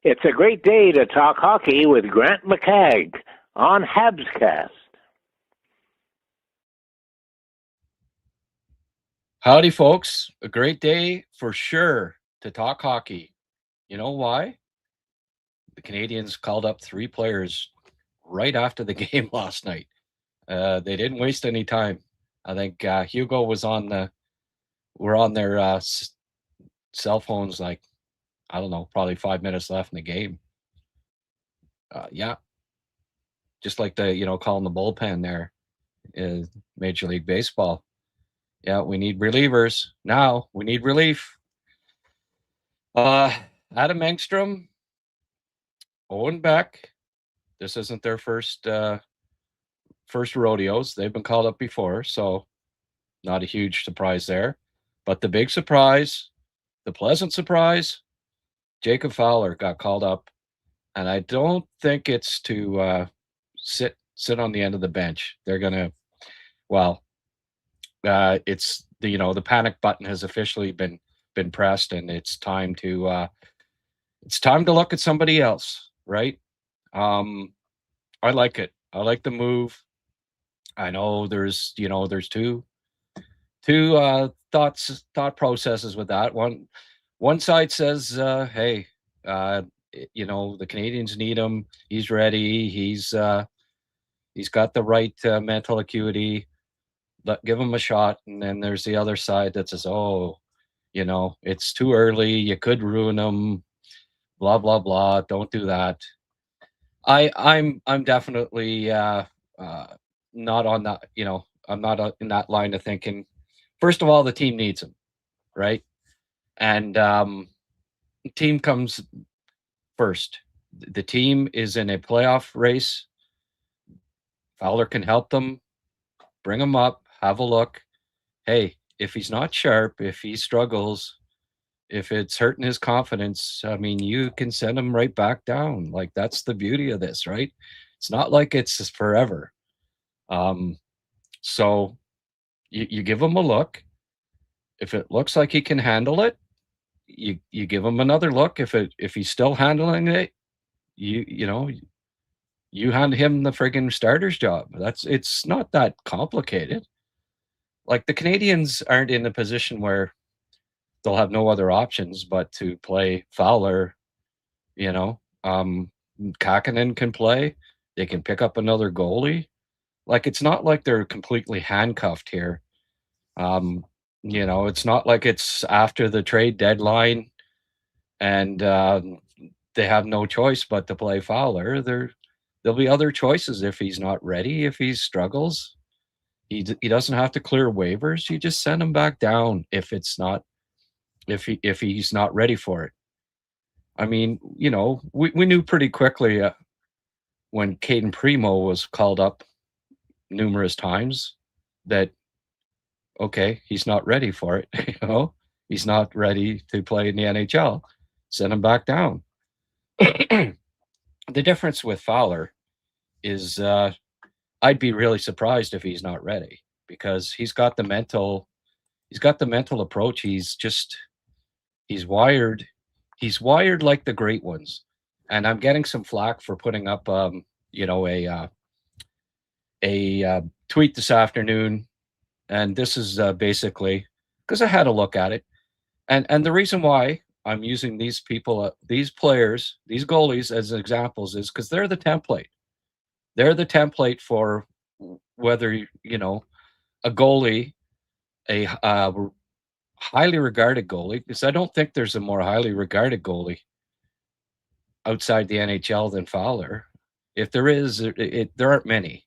It's a great day to talk hockey with Grant McCagg on HabsCast. Howdy, folks. A great day for sure to talk hockey. You know why? The Canadians called up 3 players right after the game last night. They didn't waste any time. I think Hugo was we're on their cell phones like, I don't know, probably 5 minutes left in the game. Yeah. Just like calling the bullpen there in Major League Baseball. Yeah, we need relievers. Now we need relief. Adam Engstrom, Owen Beck. This isn't their first rodeos. They've been called up before, so not a huge surprise there. But the big surprise, the pleasant surprise, Jacob Fowler got called up, and I don't think it's to sit on the end of the bench. They're gonna, it's the panic button has officially been pressed, and it's time to look at somebody else, right? I like it. I like the move. I know there's two thought processes with that. One side says, hey, the Canadians need him. He's ready. He's got the right mental acuity. Give him a shot. And then there's the other side that says, oh, it's too early. You could ruin him. Blah blah blah. Don't do that. I'm definitely not on that. I'm not in that line of thinking. First of all, the team needs him, right? And the team comes first. The team is in a playoff race. Fowler can help them, bring him up, have a look. Hey, if he's not sharp, if he struggles, if it's hurting his confidence, I mean, you can send him right back down. Like, that's the beauty of this, right? It's not like it's forever. So you give him a look. If it looks like he can handle it, you give him another look. If he's still handling it, you hand him the friggin' starter's job. It's not that complicated. Like, the Canadians aren't in a position where they'll have no other options but to play Fowler. Kakinen can play. They can pick up another goalie. Like, it's not like they're completely handcuffed here. It's not like it's after the trade deadline and they have no choice but to play Fowler. There'll be other choices if he's not ready, if he struggles. He doesn't have to clear waivers. You just send him back down if he's not ready for it. I mean, we knew pretty quickly when Caden Primo was called up numerous times that, okay, he's not ready for it. He's not ready to play in the NHL. Send him back down. The difference with Fowler is I'd be really surprised if he's not ready, because he's got the mental approach. He's wired like the great ones. And I'm getting some flack for putting up a tweet this afternoon, and this is basically because I had a look at it, and the reason why I'm using these people, these players, these goalies as examples is because they're the template. They're the template for whether a goalie, a highly regarded goalie, because I don't think there's a more highly regarded goalie outside the NHL than Fowler. If there is, there aren't many.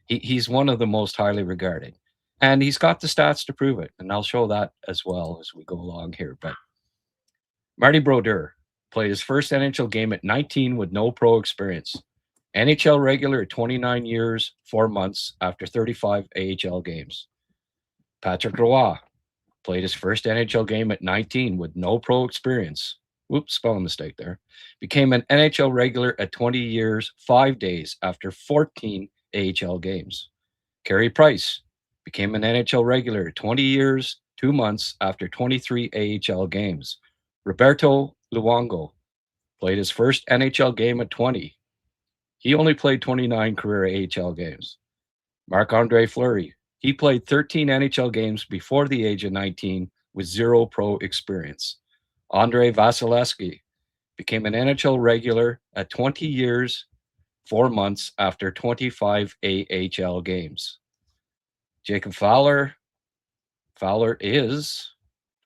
He's one of the most highly regarded, and he's got the stats to prove it. And I'll show that as well as we go along here. But Marty Brodeur played his first NHL game at 19 with no pro experience. NHL regular at 29 years, 4 months after 35 AHL games. Patrick Roy played his first NHL game at 19 with no pro experience. Whoops, spelling mistake there. Became an NHL regular at 20 years, 5 days after 14 AHL games. Carey Price became an NHL regular at 20 years, 2 months after 23 AHL games. Roberto Luongo played his first NHL game at 20. He only played 29 career AHL games. Marc-Andre Fleury, he played 13 NHL games before the age of 19 with 0 pro experience. Andrei Vasilevsky became an NHL regular at 20 years, 4 months after 25 AHL games. Jacob Fowler is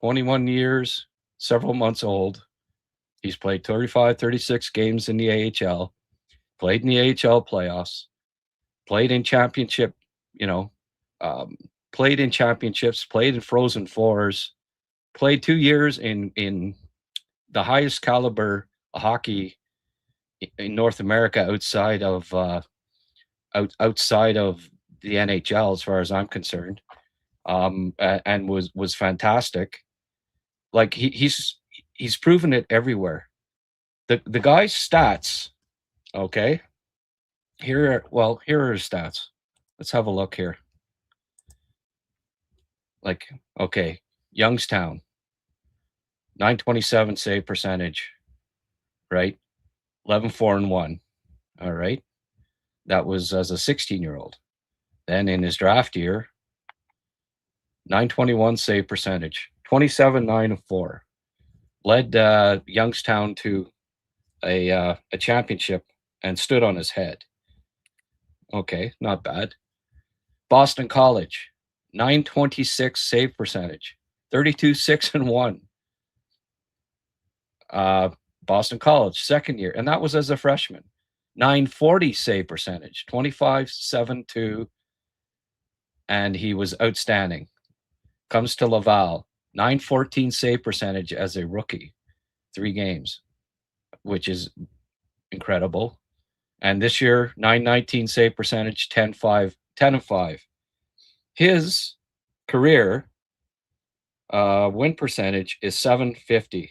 21 years, several months old. He's played 35, 36 games in the AHL, played in the AHL playoffs, played in championship, played in championships, played in Frozen Fours, played 2 years in the highest caliber hockey in North America outside of the NHL, as far as I'm concerned, and was fantastic. Like he's proven it everywhere. The guy's stats, okay. Here are his stats. Let's have a look here. Like, okay, Youngstown, 927 save percentage, right? 11-4-1. All right. That was as a 16-year-old. Then in his draft year, 921 save percentage, 27-9-4. Led Youngstown to a championship and stood on his head. Okay, not bad. Boston College, 926 save percentage, 32-6-1. Boston College, second year, and that was as a freshman. 940 save percentage, 25-7-2, and he was outstanding. Comes to Laval, 914 save percentage as a rookie, 3 games, which is incredible. And this year, 919 save percentage, 10-5. His career win percentage is .750.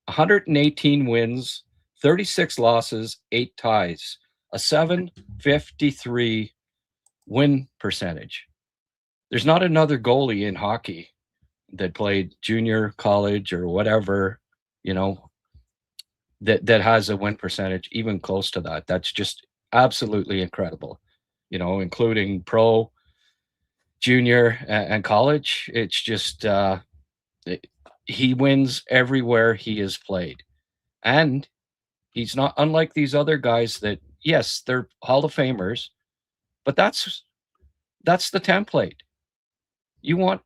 118 wins, 36 losses, 8 ties, a .753 win percentage. There's not another goalie in hockey that played junior, college, or whatever, that has a win percentage even close to that. That's just absolutely incredible, including pro, junior, and college. It's just he wins everywhere he is played. And he's not unlike these other guys that, yes, they're Hall of Famers, but that's the template. You want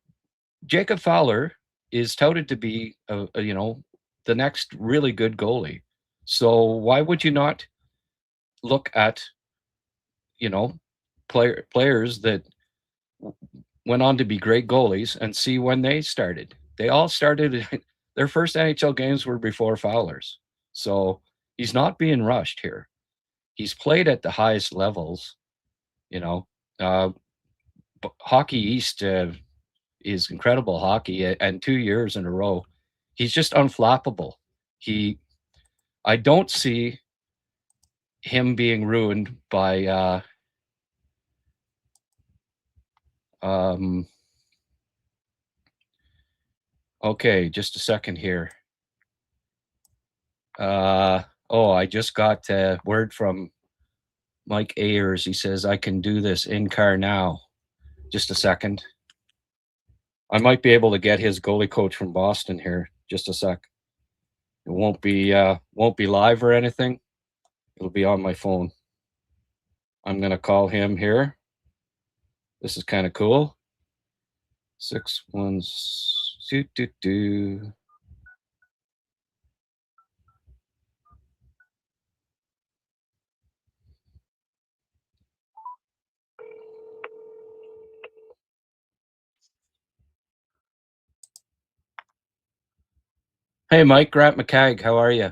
Jacob Fowler is touted to be the next really good goalie. So why would you not look at players that went on to be great goalies and see when they started? They all started their first NHL games were before Fowler's. So he's not being rushed here. He's played at the highest levels. Hockey East is incredible hockey, and 2 years in a row, he's just unflappable. I don't see him being ruined by okay, just a second here. I just got word from Mike Ayers. He says I can do this in car now. Just a second. I might be able to get his goalie coach from Boston here. Just a sec. It won't be live or anything. It'll be on my phone. I'm gonna call him here. This is kind of cool. 612. Hey, Mike, Grant McCagg, how are you?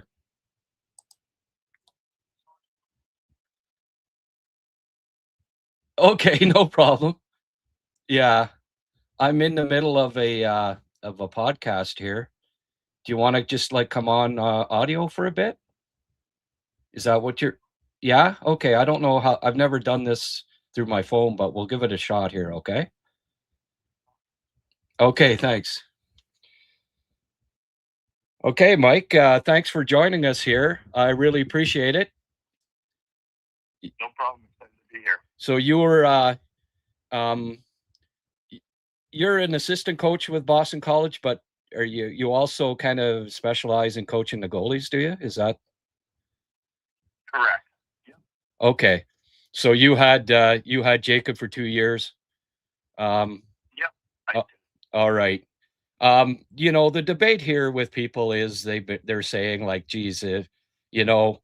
Okay, no problem. Yeah, I'm in the middle of a podcast here. Do you want to just come on audio for a bit? Is that what you're? Yeah. Okay. I don't know how. I've never done this through my phone, but we'll give it a shot here. Okay. Okay. Thanks. Okay, Mike, thanks for joining us here. I really appreciate it. No problem. Excited to be here. So you're an assistant coach with Boston College, but are you also kind of specialize in coaching the goalies, do you? Is that correct? Yeah. Okay. So you had Jacob for 2 years. Yeah. All right. The debate here with people is they're saying like, geez, you don't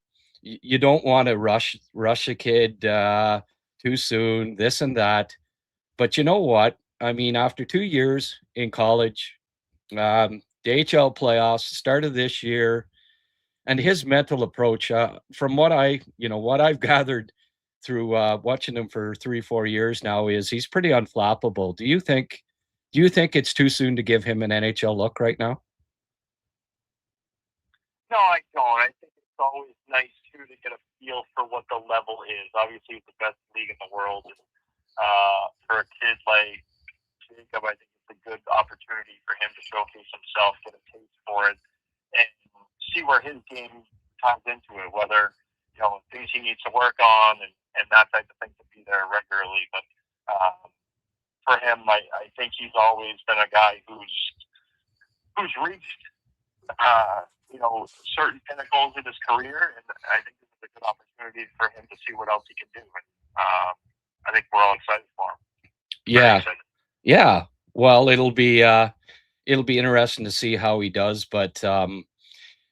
want to rush a kid too soon, this and that. But you know what? I mean, after 2 years in college, the HL playoffs started this year, and his mental approach, from what I've gathered through watching him for 3-4 years now, is he's pretty unflappable. Do you think it's too soon to give him an NHL look right now? No, I don't. I think it's always nice too to get a feel for what the level is. Obviously, it's the best league in the world, and for a kid like Jacob, I think it's a good opportunity for him to showcase himself, get a taste for it, and see where his game ties into it. Whether things he needs to work on and that type of thing, to be there regularly. But for him, I think he's always been a guy who's reached certain pinnacles in his career, and I think this is a good opportunity for him to see what else he can do. And I think we're all excited for him. Yeah. Well, it'll be interesting to see how he does, but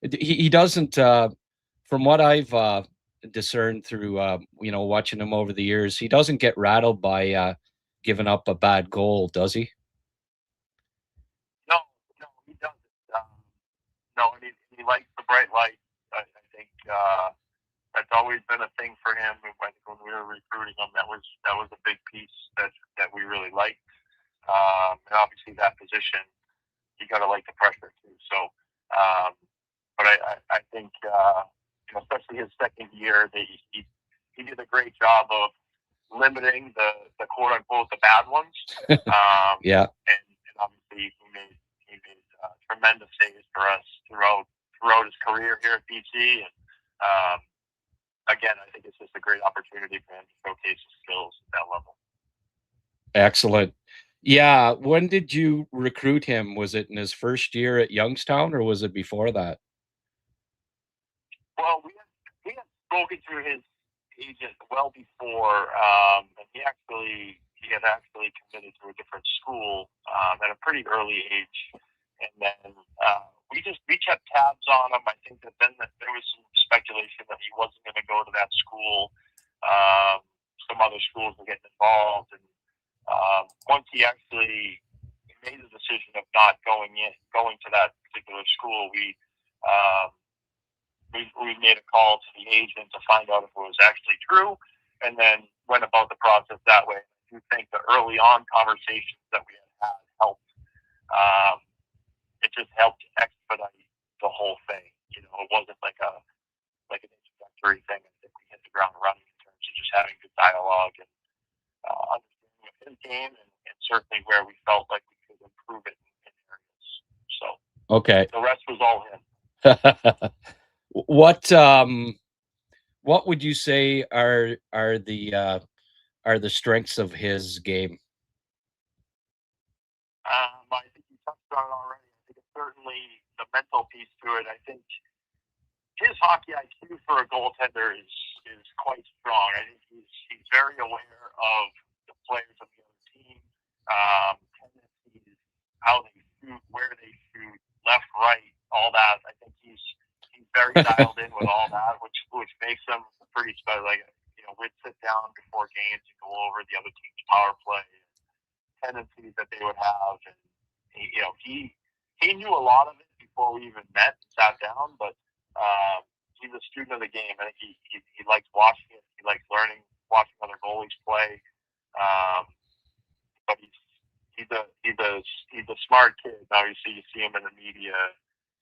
he doesn't. From what I've discerned through watching him over the years, he doesn't get rattled by giving up a bad goal, does he? No, he doesn't. No, and he likes the bright light. I think that's always been a thing for him. When we were recruiting him, that was a big piece that we really liked. And obviously, that position, you got to like the pressure too. So, but I think especially his second year, he did a great job of limiting the quote unquote the bad ones. Yeah. And obviously, he made tremendous saves for us throughout his career here at BC. And again, I think it's just a great opportunity for him to showcase his skills at that level. Excellent. Yeah. When did you recruit him? Was it in his first year at Youngstown, or was it before that? Well, we had spoken to his agent well before, and he had actually committed to a different school at a pretty early age, and then we kept tabs on him. I think that then there was some speculation that he wasn't going to go to that school. Some other schools were getting involved, and once he actually made the decision of not going to that particular school, we made a call to the agent to find out if it was actually true, and then went about the process that way. I do think the early on conversations that we had helped. It just helped expedite the whole thing. It wasn't like an introductory thing. I think we hit the ground running in terms of just having good dialogue and understanding of his game, and certainly where we felt like we could improve it in areas. So okay, the rest was all him. What would you say are the strengths of his game? I think you touched on it already. I think it's certainly the mental piece to it. I think his hockey IQ for a goaltender is quite strong. I think he's very aware of the players of the other team, tendencies, how they shoot, where they shoot, left, right, all that. I think he's very dialed in with all that, which makes him pretty special. Like, we'd sit down before games and go over the other team's power play, tendencies that they would have, and he knew a lot of it before we even met and sat down. But he's a student of the game. I think he likes watching it. He likes learning, watching other goalies play. But he's a smart kid. Obviously, you see him in the media.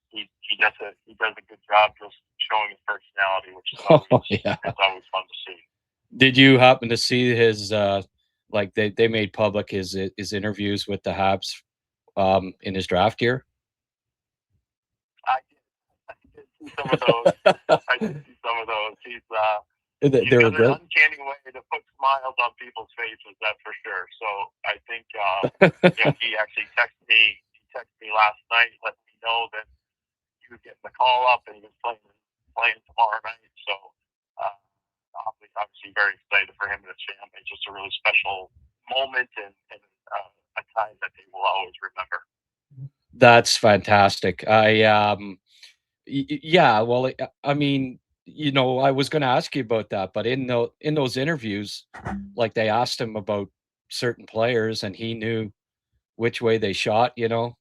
He does a good job just showing his personality, which is it's always fun to see. Did you happen to see his they made public his interviews with the Habs in his draft year? I did. see some of those. I did see some of those. He's They were got great. an uncanny way to put smiles on people's faces, that's for sure. So I think he actually texted me. He texted me last night, letting me know that he was getting the call up and he was playing tomorrow night. So obviously very excited for him and his family. It's just a really special moment and a time that they will always remember. That's fantastic. Yeah, well, I mean, I was going to ask you about that, but in those interviews, like they asked him about certain players and he knew which way they shot, I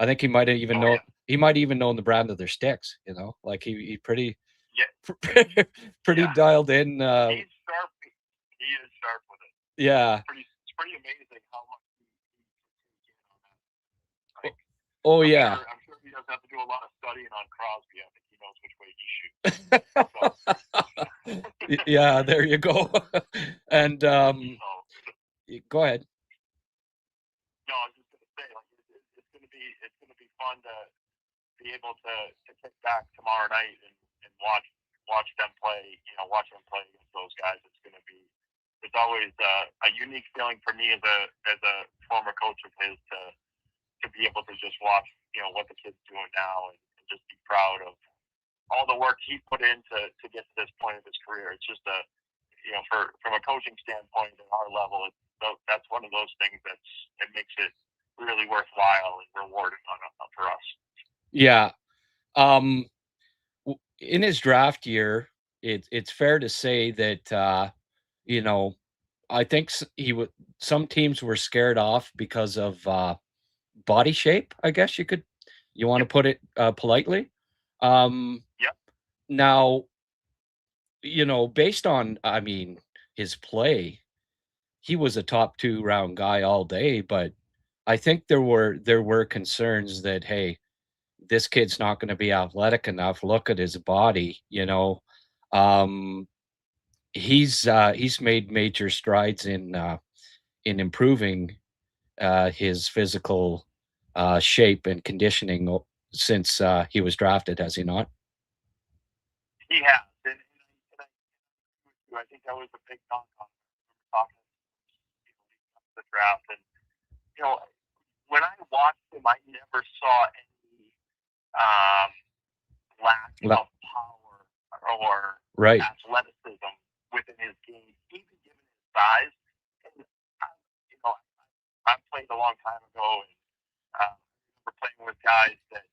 think he might have even he might even known the brand of their sticks, like he pretty pretty dialed in. He's sharp. He is sharp with it. Yeah. It's pretty amazing how much Oh, yeah. I'm sure he doesn't have to do a lot of studying on Crosby. I think he knows which way he shoots. Yeah, there you go. And go ahead. No, I was just going to say, like, it's going to be fun to be able to kick back tomorrow night and watch them play. Watch them play against those guys. It's always a unique feeling for me as a former coach of his to be able to just watch, what the kid's doing now and just be proud of all the work he put in to get to this point of his career. It's just from a coaching standpoint at our level, that's one of those things it makes it really worthwhile and rewarding for us. Yeah. In his draft year, it's fair to say that, I think some teams were scared off because of body shape, I guess you want to put it politely. Yep. Now, based on, his play, he was a top 2 round guy all day, but I think there were concerns that, hey, this kid's not going to be athletic enough. Look at his body, he's made major strides in improving his physical shape and conditioning since he was drafted, has he not? He has. And I think that was a big knock on talking the draft. And, when I watched him, I never saw any lack of power or athleticism within his game, even given his size. And, I played a long time ago, and we're playing with guys that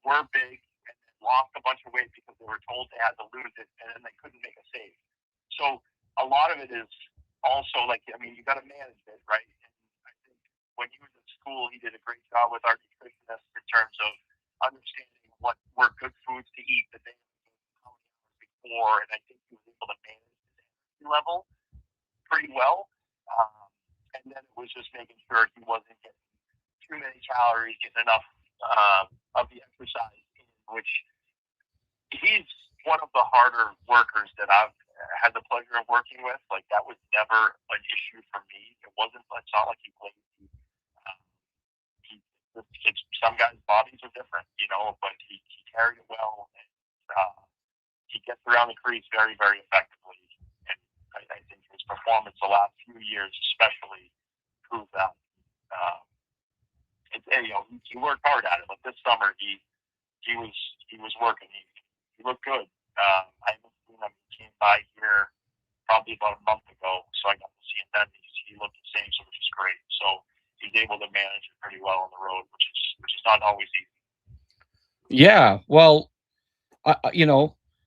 were big and then lost a bunch of weight because they were told they had to lose it, and then they couldn't make a save. So a lot of it is also you got to manage it, right? And I think when he was in school, he did a great job with our nutritionists in terms of understanding what were good foods to eat the day before, and I think he was able to manage his energy level pretty well. And then it was just making sure he wasn't getting too many calories, getting enough of the exercise in, which he's one of the harder workers that I've had the pleasure of working with. Like, that was never an issue for me. It's not like he played. Some guys' bodies are different, but he carried it well, and he gets around the crease very, very effectively. And I think his performance the last few years especially proved that. He worked hard at it. But this summer he was working. He looked good. I haven't seen him. He came by here probably about a month ago, so I got to see him then. He looked the same, which is great. So he's able to manage it pretty well on the road, which is not always easy. Yeah, well,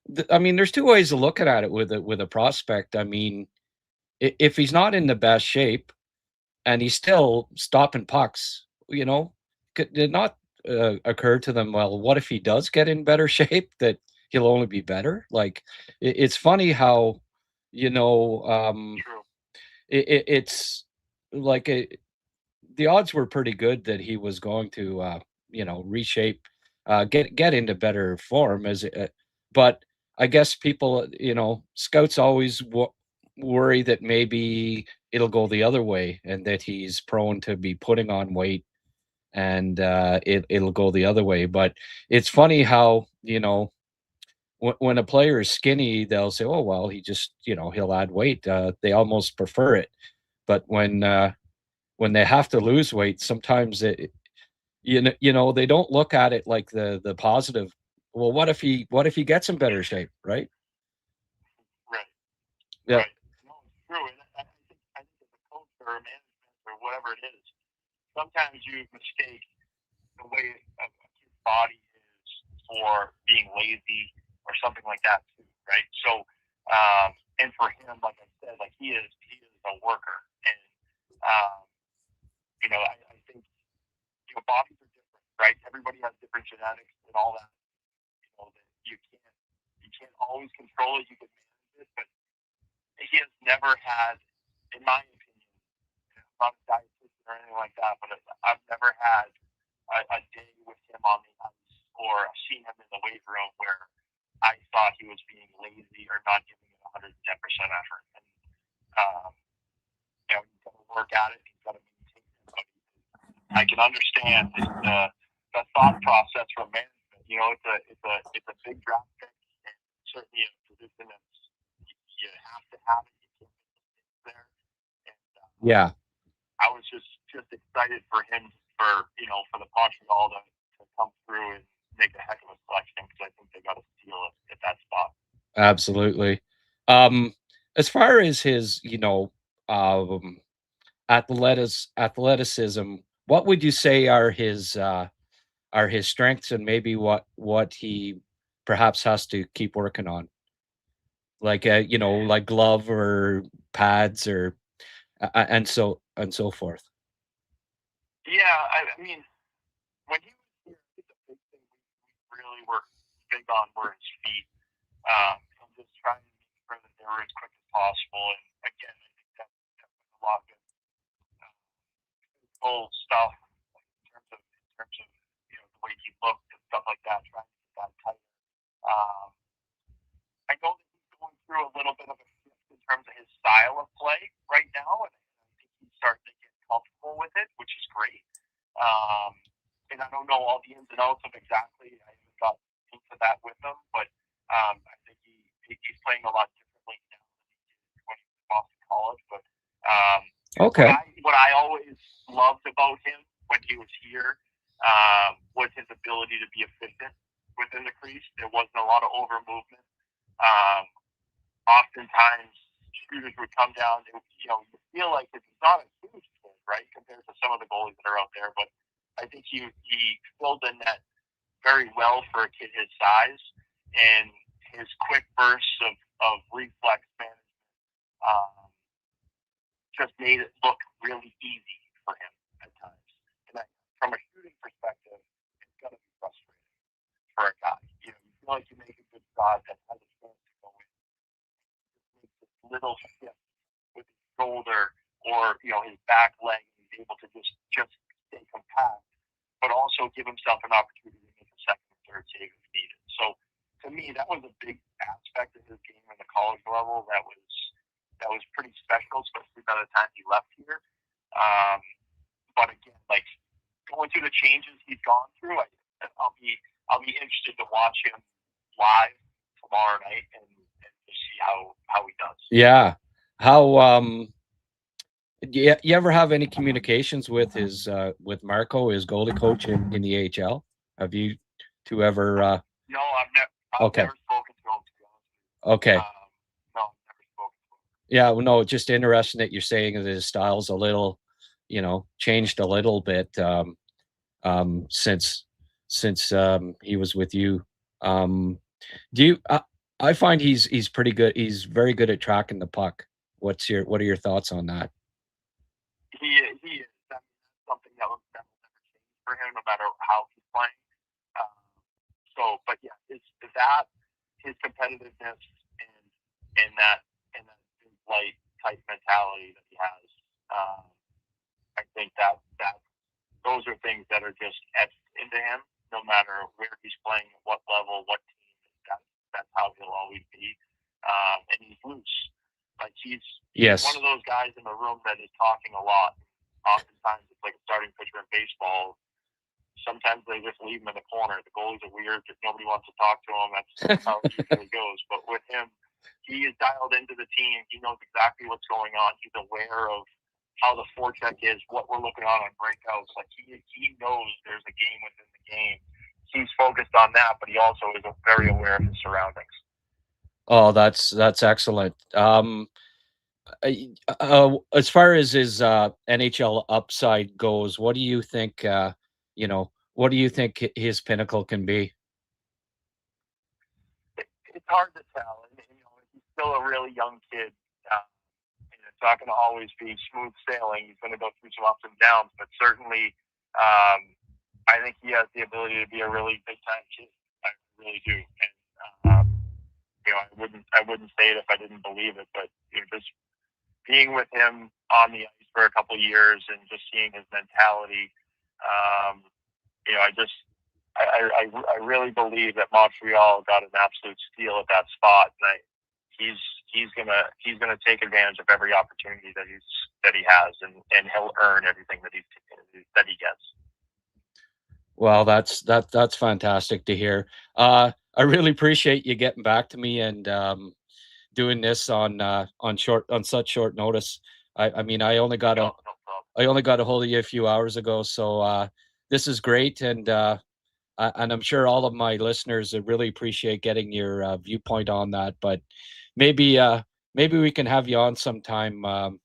there's 2 ways of looking at it with a prospect. If he's not in the best shape and he's still stopping pucks, did it not occur to them, well, what if he does get in better shape, that he'll only be better? Like, it's funny how, it's like the odds were pretty good that he was going to, reshape, get into better form but I guess people, scouts always worry that maybe it'll go the other way and that he's prone to be putting on weight and it'll go the other way. But it's funny how, when a player is skinny, they'll say, "Oh well, he just he'll add weight." They almost prefer it, but when they have to lose weight, sometimes they don't look at it like the positive. Well, what if he gets in better shape, right? Right. Yeah, Right. No, it's true. And I think as a coach or a management or whatever it is, sometimes you mistake the way a kid's body is for being lazy or something like that too, right? So, and for him, like I said, like he is a worker, and I think bodies are different, right? Everybody has different genetics and all that. That you can't always control it. You can manage it, but he has never had, in my opinion, I'm not a dietitian or anything like that, but I've never had a day with him on the ice or seen him in the weight room where I thought he was being lazy or not giving it 110% effort. And, he's got to work at it. He's got to maintain it. But I can understand the thought process from management. It's a big draft pick, and certainly a position that you have to have it. You can't miss there. And yeah, I was just excited for him for the Montreal to come through and make a heck of a selection, because I think they got a steal at that spot. absolutely. As far as his, athleticism, what would you say are his strengths, and maybe what he perhaps has to keep working on, like like glove or pads or and so forth. Yeah, I mean, when he was here, I think the big thing we really were big on were his feet. And just trying to make sure that they were as quick as possible. And again, I think that was a lot of physical stuff, like in terms of the way he looked and stuff like that, trying to get that tight. I know that he's going through a little bit of a shift in terms of his style of play right now, and I think he's starting to get comfortable with it, which is great. And I don't know all the ins and outs of exactly. I haven't got into that with him, but I think he's playing a lot differently now than he did when he was off to college. But Okay. what I always loved about him when he was here was his ability to be efficient within the crease. There wasn't a lot of over movement. Oftentimes, shooters would come down. You feel like it's not a huge kid, right, compared to some of the goalies that are out there. But I think he filled the net very well for a kid his size, and his quick bursts of reflex management just made it look really easy for him at times. And from a shooting perspective, it's going to be frustrating for a guy. You feel like you make a good shot that has a chance to go in. Just makes this little shift with his shoulder or his back leg, and he's able to just stay compact, but also give himself an opportunity to make a second or third save if needed. So to me, that was a big aspect of his game at the college level that was pretty special, especially by the time he left here. But again, like going through the changes he's gone through, I'll be interested to watch him live tomorrow night and to see how he does. Yeah. How you ever have any communications with with Marco, his goalie coach in the AHL? Have you two ever No, I've okay. never spoken to him, to be honest. Okay. No, never spoken to him. Yeah, well, no, just interesting that you're saying that his style's a little, changed a little bit since he was with you. Do you? I find he's pretty good. He's very good at tracking the puck. What are your thoughts on that? He is. That's something that will never change for him, no matter how he's playing. But yeah, his competitiveness and that light type mentality that he has. I think that those are things that are just etched into him, no matter where he's playing, what level, what team. That's how he'll always be. And he's loose. Like he's one of those guys in the room that is talking a lot. Oftentimes, it's like a starting pitcher in baseball, sometimes they just leave him in the corner. The goalies are weird because nobody wants to talk to him. That's how it usually goes. But with him, he is dialed into the team. He knows exactly what's going on. He's aware of how the forecheck is, what we're looking on breakouts. Like he knows there's a game within the game. He's focused on that, but he also is very aware of his surroundings. Oh, that's excellent. As far as his NHL upside goes, what do you think? What do you think his pinnacle can be? It's hard to tell. And, he's still a really young kid. It's not going to always be smooth sailing. He's going to go through some ups and downs, but certainly, I think he has the ability to be a really big time kid. I really do. And I wouldn't say it if I didn't believe it. But just being with him on the ice for a couple of years and just seeing his mentality, I really believe that Montreal got an absolute steal at that spot, and he's gonna take advantage of every opportunity that he has, and he'll earn everything that he gets. Well, that's fantastic to hear. I really appreciate you getting back to me and doing this on such short notice. I mean, I only got a hold of you a few hours ago, so this is great, and I'm sure all of my listeners really appreciate getting your viewpoint on that. But maybe we can have you on sometime.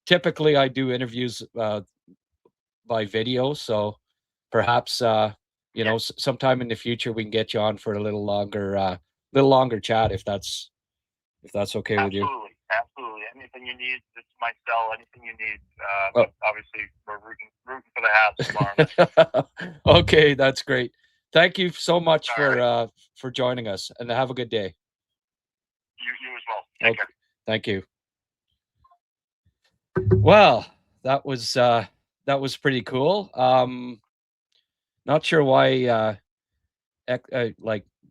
Typically, I do interviews by video, so perhaps sometime in the future we can get you on for a little longer chat if that's okay with you. Absolutely. Anything you need, it's my cell. Anything you need. But obviously, we're rooting for the Habs tomorrow. Okay, that's great. Thank you so much for joining us, and have a good day. You as well. Take care. Thank you. Well, that was pretty cool. Not sure why.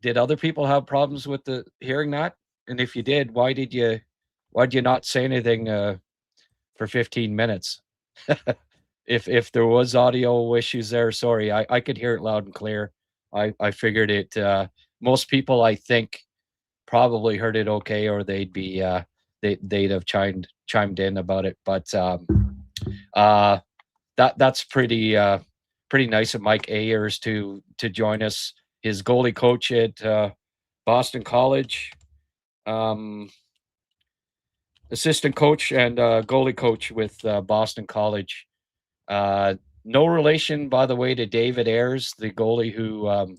Did other people have problems with hearing that? And if you did, why'd you not say anything for 15 minutes? If there was audio issues there, sorry. I could hear it loud and clear. I figured it. Most people, I think, probably heard it okay, or they'd have chimed in about it. But that's pretty nice of Mike Ayers to join us. His goalie coach at Boston College, assistant coach and goalie coach with Boston College. No relation, by the way, to David Ayers, the goalie who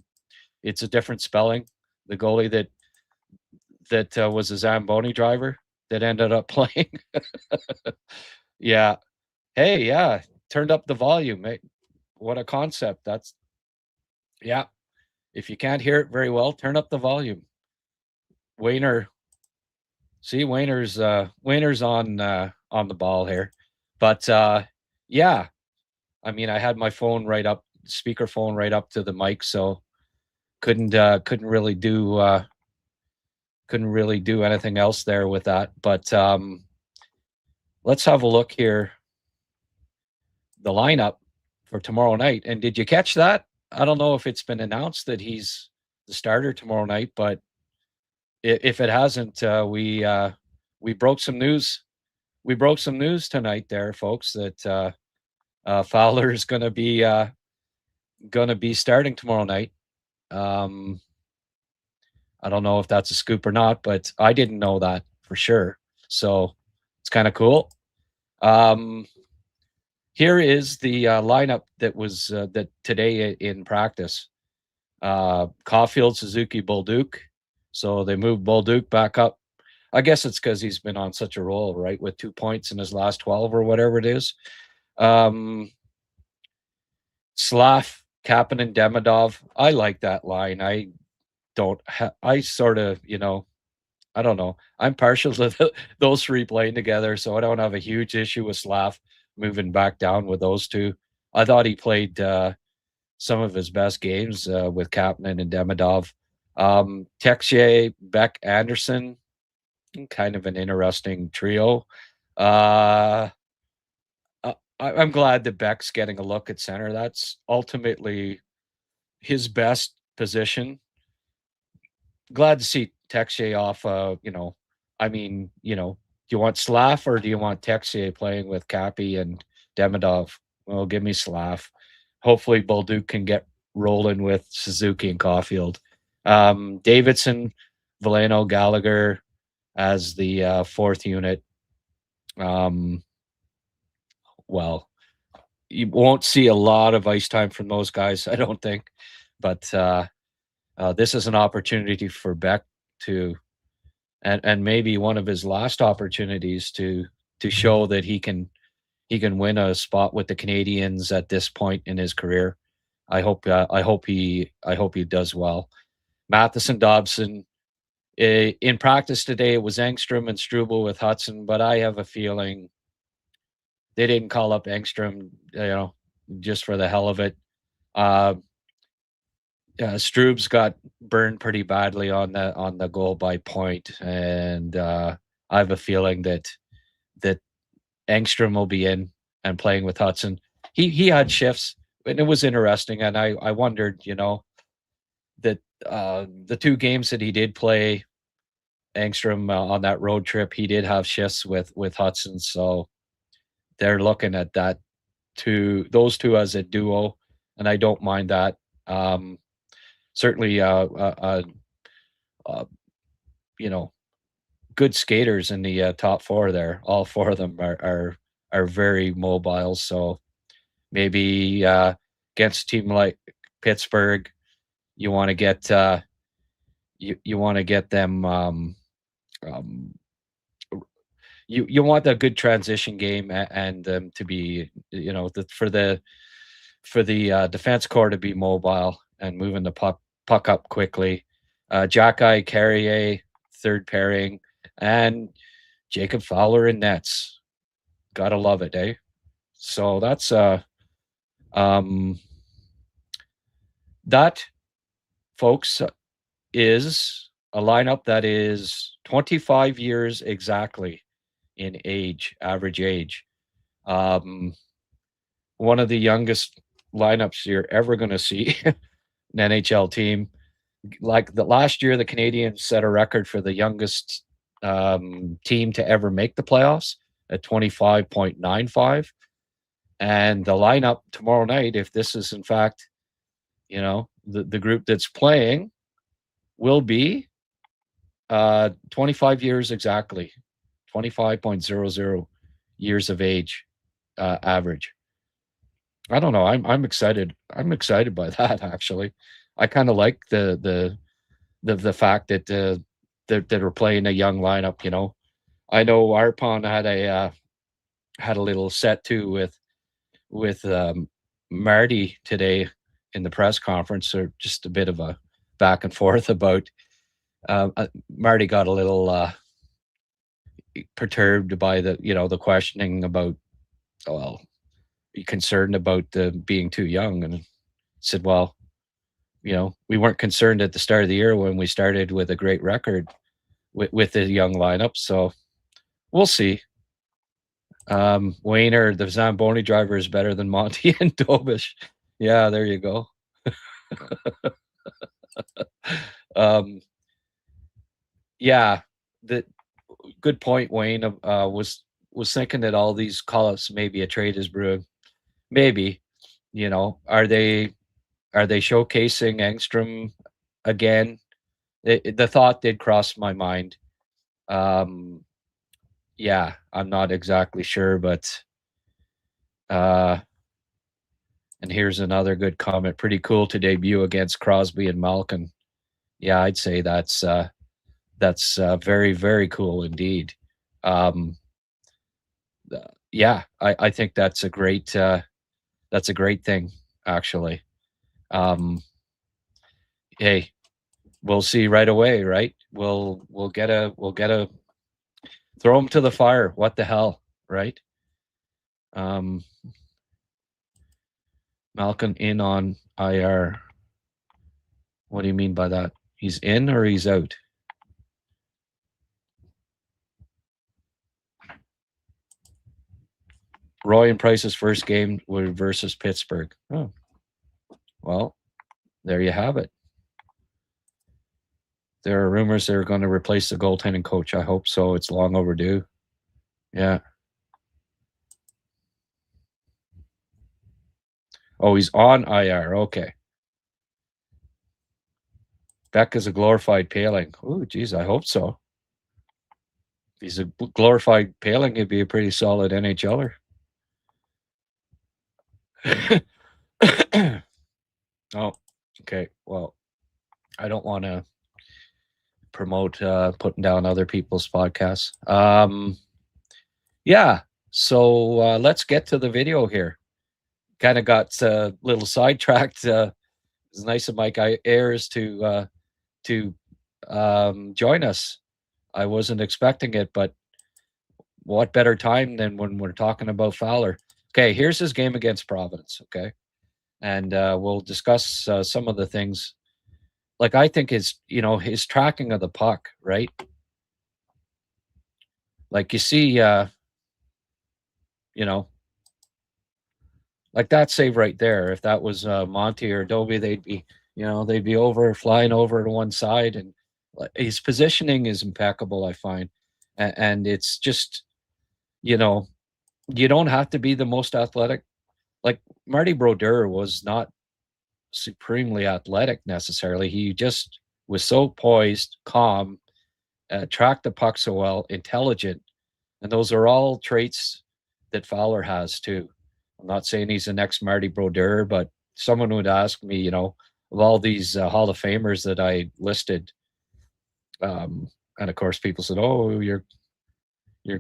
it's a different spelling. The goalie that was a Zamboni driver that ended up playing. Yeah. Hey, yeah. Turned up the volume. What a concept. Yeah. If you can't hear it very well, turn up the volume. Wayner's on the ball here. But yeah. I mean, I had my phone speakerphone right up to the mic, so couldn't really do anything else there with that. But let's have a look here. The lineup for tomorrow night. And did you catch that? I don't know if it's been announced that he's the starter tomorrow night, but if it hasn't, we broke some news. We broke some news tonight there, folks, that Fowler is going to be starting tomorrow night. I don't know if that's a scoop or not, but I didn't know that for sure. So it's kind of cool. Here is the lineup that was that today in practice. Caulfield, Suzuki, Bolduc. So they moved Bolduc back up. I guess it's because he's been on such a roll, right, with 2 points in his last 12 or whatever it is. Slav, Kapanen, Demidov. I like that line. I sort of, I don't know. I'm partial to those three playing together, so I don't have a huge issue with Slav moving back down with those two. I thought he played some of his best games with Kapanen and Demidov. Texier, Beck, Anderson, kind of an interesting trio. I'm glad that Beck's getting a look at center. That's ultimately his best position. Glad to see Texier off. Do you want Slav or do you want Texier playing with Cappy and Demidov? Well, give me Slav. Hopefully, Bolduc can get rolling with Suzuki and Caulfield. Davidson, Valeno, Gallagher as the fourth unit. Well, you won't see a lot of ice time from those guys, I don't think. But this is an opportunity for Beck to, and maybe one of his last opportunities to show that he can win a spot with the Canadians at this point in his career. I hope he does well. Matheson, Dobson. In practice today, it was Engstrom and Struble with Hudson, but I have a feeling they didn't call up Engstrom, just for the hell of it. Strub's got burned pretty badly on the goal by Point, and I have a feeling that Engstrom will be in and playing with Hudson. He had shifts, and it was interesting, and I wondered, that the two games that he did play, Engstrom on that road trip, he did have shifts with Hudson, so they're looking at that those two as a duo, and I don't mind that. Certainly, good skaters in the top four there. All four of them are very mobile. So maybe against a team like Pittsburgh, you want to get you want to get them. You want a good transition game and them to be, for the defense core to be mobile and moving the puck up quickly. Jacky, Carrier, third pairing, and Jacob Fowler in nets. Gotta love it, eh? So that's that, folks, is a lineup that is 25 years exactly in age, average age. One of the youngest lineups you're ever going to see an NHL team. Like the last year, the Canadians set a record for the youngest team to ever make the playoffs at 25.95. And the lineup tomorrow night, if this is in fact, the group that's playing, will be 25 years exactly, 25.00 years of age average. I don't know. I'm excited. I'm excited by that, actually. I kind of like the fact that that we're playing a young lineup. I know Arpon had a little set too with Marty today in the press conference, or just a bit of a back and forth about Marty got a little perturbed by the questioning about, well, be concerned about being too young, and said, well, we weren't concerned at the start of the year when we started with a great record with the young lineup. So we'll see. Wayner, the Zamboni driver, is better than Monty and Dobish. Yeah, there you go. Yeah, the good point, Wayne. Was thinking that all these call-ups, maybe a trade is brewing. Maybe, are they showcasing Engstrom again? The thought did cross my mind. Yeah, I'm not exactly sure, but and here's another good comment. Pretty cool to debut against Crosby and Malkin. Yeah, I'd say that's very, very cool indeed. Yeah, I think that's a great thing, actually. Hey, we'll see right away, right? We'll get a throw him to the fire. What the hell, right? Malcolm in on IR. What do you mean by that? He's in or he's out? Roy and Price's first game were versus Pittsburgh. Oh, well, there you have it. There are rumors they're going to replace the goaltending coach. I hope so. It's long overdue. Yeah. Oh, he's on IR. Okay. Beck is a glorified Paling. Oh, geez, I hope so. If he's a glorified Paling, he'd be a pretty solid NHLer. Oh, okay. Well, I don't want to promote putting down other people's podcasts. Yeah. So let's get to the video here. Kind of got a little sidetracked. It's nice of Mike Ayers to join us. I wasn't expecting it, but what better time than when we're talking about Fowler? Okay, here's his game against Providence. Okay, and we'll discuss some of the things. Like I think his tracking of the puck, right? Like you see, like that save right there. If that was Monty or Dobie, they'd be flying over to one side, and his positioning is impeccable. I find, and it's just, you don't have to be the most athletic. Like Marty Brodeur was not supremely athletic necessarily. He just was so poised, calm, tracked the puck so well, intelligent, and those are all traits that Fowler has too. I'm not saying he's the next Marty Brodeur, but someone would ask me, of all these Hall of Famers that I listed, and of course people said, "Oh, you're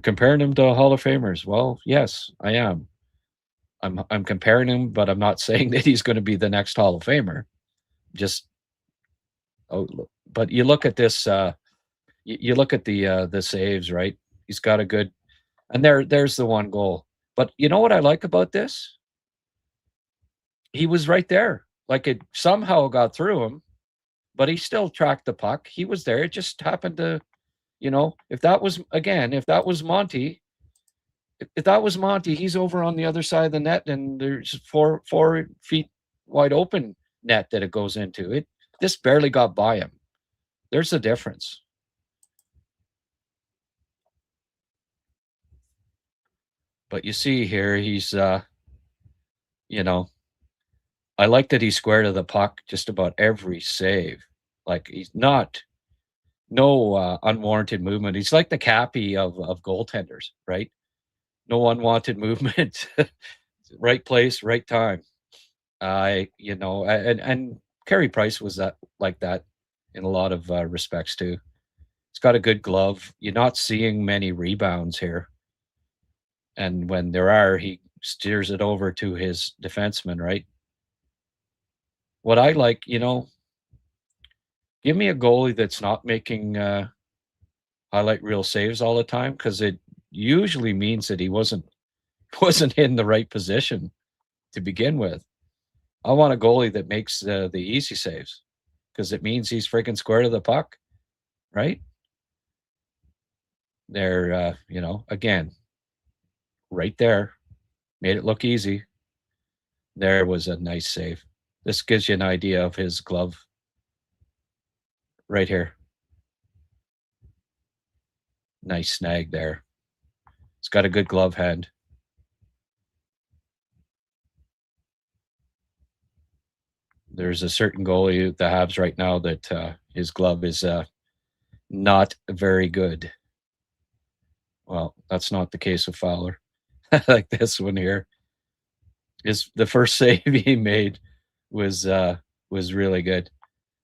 comparing him to Hall of Famers." Well, yes, I am. I'm comparing him, but I'm not saying that he's going to be the next Hall of Famer. But you look at this. You look at the saves, right? He's got a good, and there's the one goal. But you know what I like about this? He was right there. Like it somehow got through him, but he still tracked the puck. He was there. It just happened to, if that was Monty, if that was Monty, he's over on the other side of the net, and there's 4 feet wide open net that it goes into. It this barely got by him. There's a difference. But you see here, he's I like that he's square to the puck just about every save. Like he's no unwarranted movement. He's like the Cappy of goaltenders, right? No unwanted movement, right place, right time. And Carey Price was like that in a lot of respects too. He's got a good glove. You're not seeing many rebounds here, and when there are, he steers it over to his defenseman, right? What I like, give me a goalie that's not making highlight reel saves all the time, because it usually means that he wasn't in the right position to begin with. I want a goalie that makes the easy saves, because it means he's freaking square to the puck, right? There, again, right there, made it look easy. There was a nice save. This gives you an idea of his glove right here. Nice snag there. It's got a good glove hand. There's a certain goalie at the Habs right now that his glove is not very good. Well, that's not the case with Fowler. Like this one here. The first save he made was really good.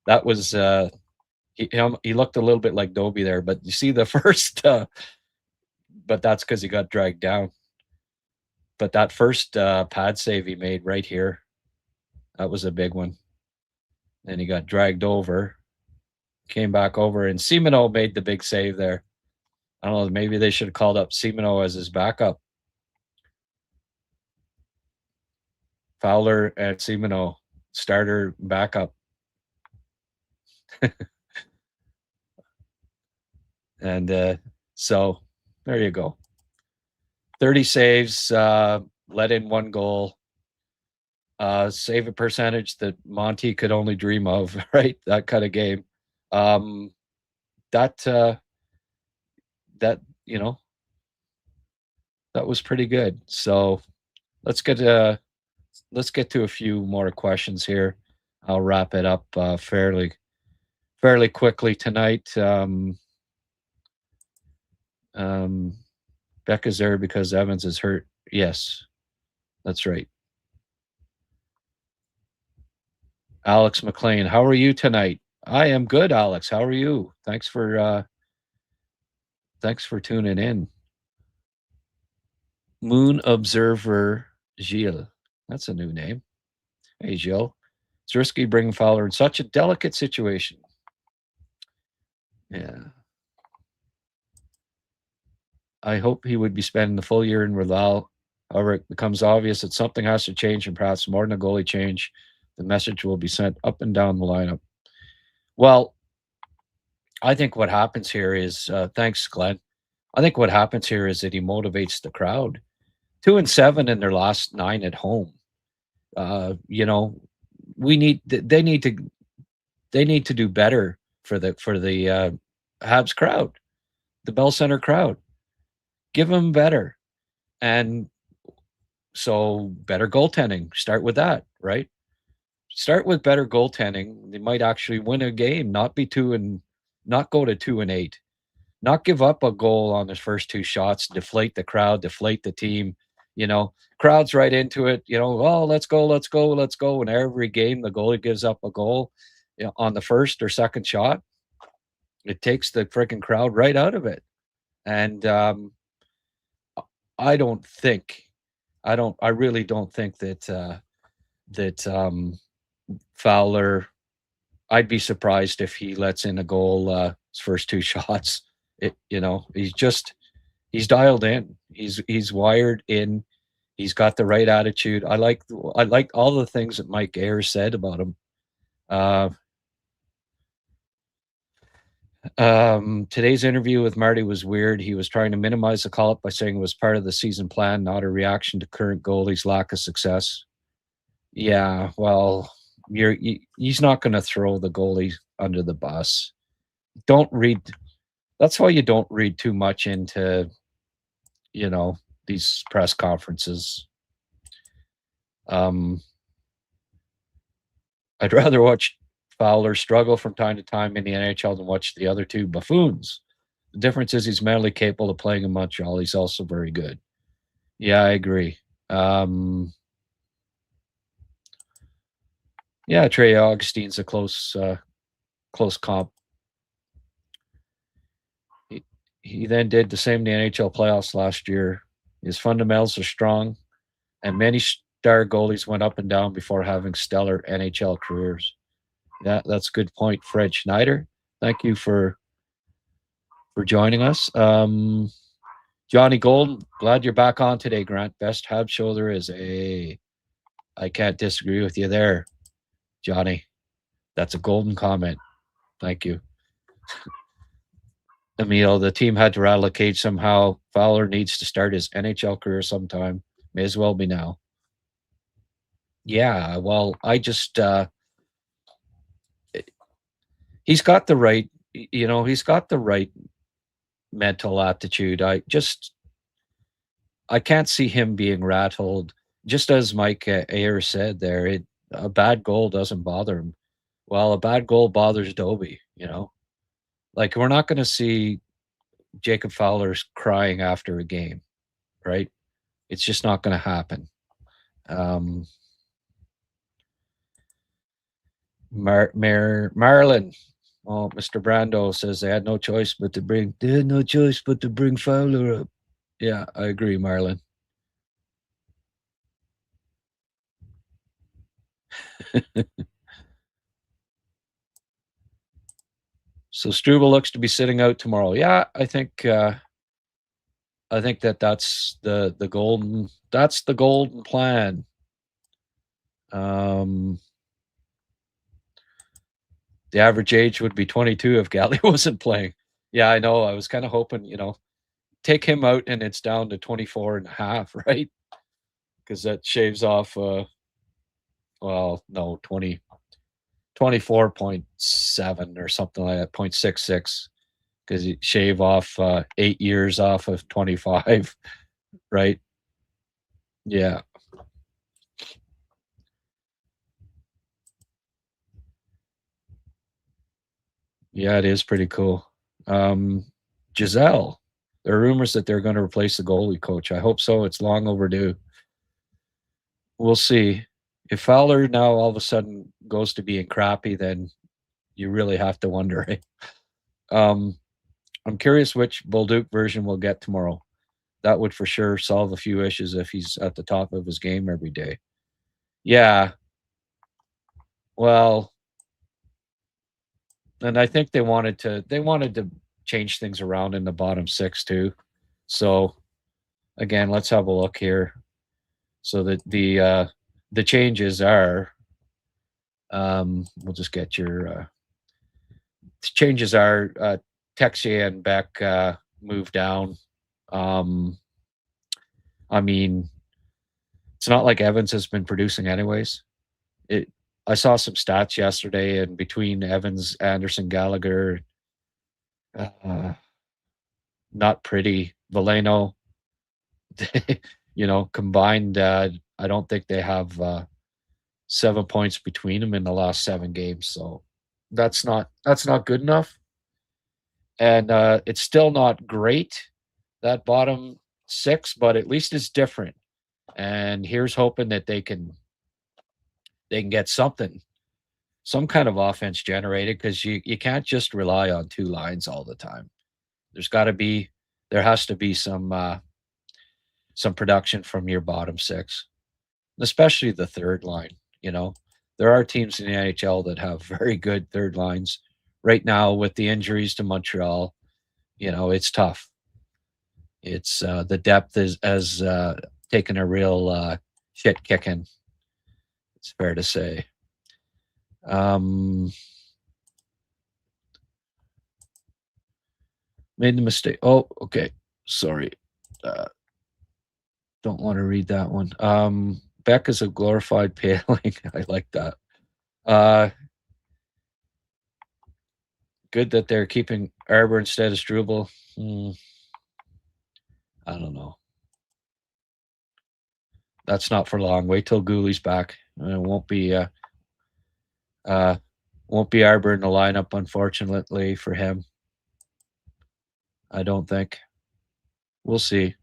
That was he looked a little bit like Dobie there, but you see the first but that's because he got dragged down. But that first pad save he made right here, that was a big one. And he got dragged over, came back over, and Simoneau made the big save there. I don't know, maybe they should have called up Simoneau as his backup. Fowler and Simoneau, starter, backup. And so there you go. 30 saves, let in 1 goal. Save a percentage that Monty could only dream of, right? That kind of game. That you know, that was pretty good. So let's get to a few more questions here. I'll wrap it up fairly quickly tonight. Becca's there because Evans is hurt. Yes, that's right. Alex McLean, how are you tonight? I am good, Alex. How are you? Thanks for tuning in. Moon Observer Gilles. That's a new name. Hey, Gilles. It's risky bringing Fowler in such a delicate situation. Yeah. I hope he would be spending the full year in Laval. However, it becomes obvious that something has to change, and perhaps more than a goalie change, the message will be sent up and down the lineup. Well, I think what happens here is, thanks, Glenn. I think what happens here is that he motivates the crowd. 2-7 in their last 9 at home. You know, they need to do better for the Habs crowd, the Bell Center crowd. Give them better, and so better goaltending. Start with that, right? Start with better goaltending. They might actually win a game, not go to 2-8, not give up a goal on the first 2 shots, deflate the crowd, deflate the team. You know, crowd's right into it. You know, oh, let's go. And every game, the goalie gives up a goal, you know, on the first or second shot. It takes the freaking crowd right out of it. And I really don't think that Fowler. I'd be surprised if he lets in a goal his first 2 shots. He's dialed in. He's wired in. He's got the right attitude. I like all the things that Mike Ayers said about him. Today's interview with Marty was weird. He was trying to minimize the call-up by saying it was part of the season plan, not a reaction to current goalies' lack of success. Yeah, well, he's not going to throw the goalie under the bus. That's why you don't read too much into, these press conferences. I'd rather watch Fowler struggle from time to time in the NHL than watch the other 2 buffoons. The difference is he's mentally capable of playing in Montreal. He's also very good. Yeah, I agree. Yeah, Trey Augustine's a close comp. He then did the same in the NHL playoffs last year. His fundamentals are strong, and many star goalies went up and down before having stellar NHL careers. Yeah, that's a good point. Fred Schneider, thank you for joining us. Johnny Golden, glad you're back on today, Grant. Best Habs show there is. I can't disagree with you there, Johnny. That's a golden comment. Thank you. Emil, the team had to rattle a cage somehow. Fowler needs to start his NHL career sometime. May as well be now. Yeah, well, I just he's got the right, mental aptitude. I can't see him being rattled. Just as Mike Ayers said there, a bad goal doesn't bother him. Well, a bad goal bothers Dobie, Like, we're not going to see Jacob Fowler's crying after a game, right? It's just not going to happen. Marilyn, Mr. Brando says they had no choice but to bring Fowler up. Yeah, I agree, Marilyn. So Struble looks to be sitting out tomorrow. Yeah, I think that's the golden plan. The average age would be 22 if Galley wasn't playing. Yeah, I know. I was kind of hoping, take him out and it's down to 24 and a half, right? Because that shaves off well, no, 24.7 or something like that, 0.66, because you shave off 8 years off of 25, right? Yeah. Yeah, it is pretty cool. Giselle, there are rumors that they're going to replace the goalie coach. I hope so. It's long overdue. We'll see. If Fowler now all of a sudden goes to being crappy, then you really have to wonder. I'm curious which Bolduc version we'll get tomorrow. That would for sure solve a few issues if he's at the top of his game every day. Yeah. Well, and I think they wanted to change things around in the bottom six too. So again, let's have a look here. So that the changes are we'll just get your changes are Texier and Beck move down. I mean, it's not like Evans has been producing anyways. I saw some stats yesterday, and between Evans, Anderson, Gallagher, not pretty. Valeno, combined, I don't think they have 7 points between them in the last 7 games. So that's not good enough. And it's still not great, that bottom 6, but at least it's different. And here's hoping that they can get something, some kind of offense generated, because you can't just rely on 2 lines all the time. There has to be some production from your bottom 6, especially the third line. There are teams in the NHL that have very good third lines. Right now, with the injuries to Montreal, it's tough. It's the depth has taken a real shit kicking. It's fair to say. Made the mistake. Oh, okay. Sorry. Don't want to read that one. Beck is a glorified paling. I like that. Good that they're keeping Arbor instead of Struble. I don't know. That's not for long. Wait till Gooley's back. It won't be Arbor in the lineup, unfortunately for him. I don't think. We'll see.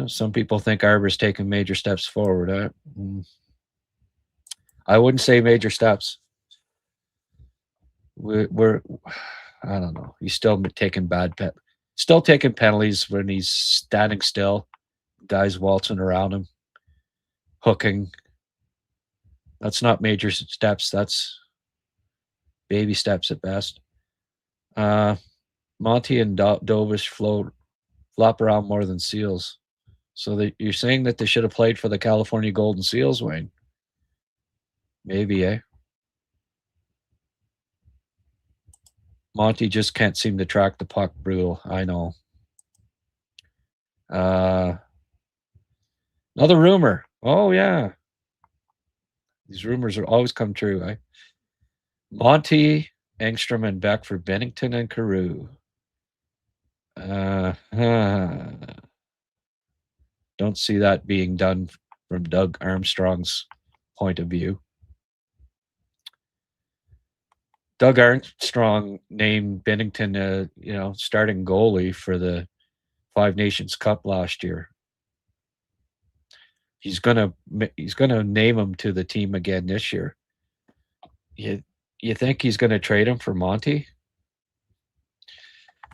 Some people think Arbor's taking major steps forward. I wouldn't say major steps. We're I don't know. He's still taking penalties when he's standing still. Guys waltzing around him, hooking. That's not major steps. That's baby steps at best. Monty and Dovish flop around more than Seals. So you're saying that they should have played for the California Golden Seals, Wayne? Maybe, eh? Monty just can't seem to track the puck, Brule. I know. Another rumor. Oh, yeah. These rumors are always come true, eh? Monty, Engstrom, and Beck for Bennington and Carew. Don't see that being done from Doug Armstrong's point of view. Doug Armstrong named Bennington, starting goalie for the Five Nations Cup last year. He's gonna name him to the team again this year. You think he's gonna trade him for Monty?